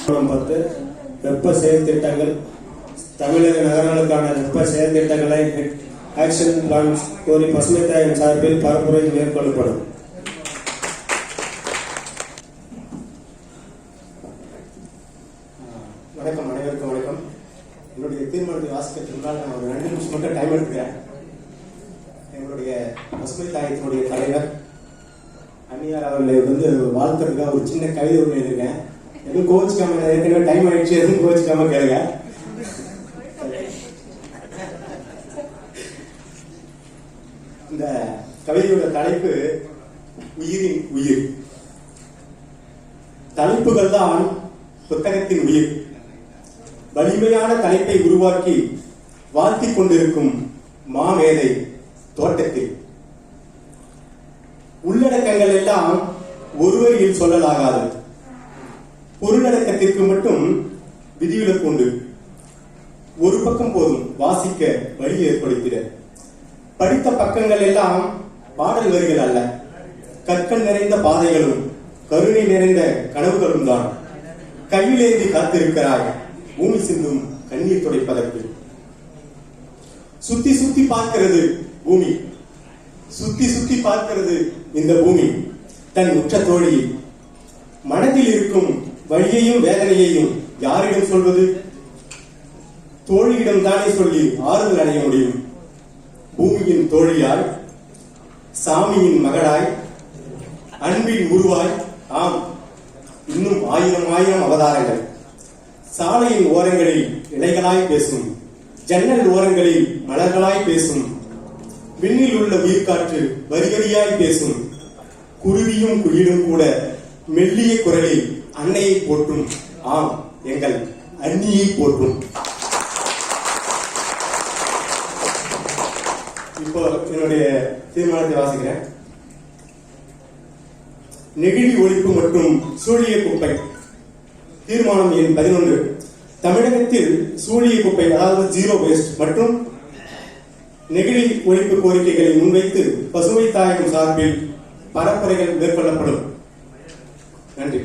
10 வெப்ப செயல் திட்டங்கள், தமிழக நகரங்களுக்கான வெப்ப செயல் திட்டங்களை ஆக்ஷன் பிளான் கோரி பசுமை தாயின் சார்பில் பரப்புரை மேற்கொள்ளப்படும். வணக்கம், அனைவருக்கும் வணக்கம். என்னுடைய தீர்மானத்தை வாசிக்கிறதுக்காக நான் ஒரு 2 நிமிஷம் மட்டும் டைம் எடுத்துக்கிறேன். எங்களுடைய பசுமை தாயத்தினுடைய தலைவர் அன்னியார் அவர்களை வாழ்த்துறதுக்காக ஒரு சின்ன கவிதை ஒன்று எழுதியிருக்கேன். எதுவும் கோச்சிக்காம, ஏற்கனவே டைம் ஆயிடுச்சு, எதுவும் கோச்சிக்காம கேளுங்க. இந்த கவிதையோட தலைப்பு உயிரின் உயிர். தலைப்புகள் தான் புத்தகத்தின் உயிர். வலிமையான தலைப்பை உருவாக்கி வாழ்த்திக் கொண்டிருக்கும் மாமேதை தோட்டத்தில். உள்ளடக்கங்கள் எல்லாம் ஒருவரில் சொல்லலாகாது. பொருளடக்கத்திற்கு மட்டும் விதிவிலக்கு உண்டு. ஒரு பக்கம் போதும் வாசிக்க வழி ஏற்படுத்திட. படித்த பக்கங்கள் எல்லாம் பாடல் வரிகள் அல்ல, கற்கள் நிறைந்த பாதைகளும் கருணை நிறைந்த கனவுகளும் தான். கையிலேந்தி காத்திருக்கிறாய் பூமி சிந்தும் கண்ணீர் துடைப்பதற்கு. சுத்தி சுத்தி பார்க்கிறது பூமி, சுத்தி சுத்தி பார்க்கிறது இந்த பூமி தன் உற்ற தோழியை. மனதில் இருக்கும் வழியையும் வேதனையையும் யாரிடம் சொல்வது? தோழியிடம் தானே சொல்லி ஆறுதல் அடைய முடியும். பூமியின் தோழியாய், சாமியின் மகளாய், அன்பின் உருவாய், ஆம் இன்னும் 1000 அவதாரங்கள். சாலையின் ஓரங்களில் இலைகளாய் பேசும், ஜன்னல் ஓரங்களில் மலர்களாய் பேசும், விண்ணில் உள்ள உயிர்காற்று வரிவரியாய் பேசும், குருவியும் குயிலும் கூட மெல்லிய குரலில் அன்னையை போற்றும், ஆம் எங்கள் அன்னியை போற்றும். இப்போ என்னுடைய தீர்மானத்தை வாசிக்கிறேன். நெகிழி ஒழிப்பு மற்றும் சூழிய குப்பை. தீர்மானம் எண் 11. தமிழகத்தில் சூழிய குப்பை, அதாவது ஜீரோ வேஸ்ட் மற்றும் நெகிழி ஒழிப்பு கோரிக்கைகளை முன்வைத்து பசுமை தாயகம் சார்பில் பரப்புரைகள் மேற்கொள்ளப்படும். நன்றி.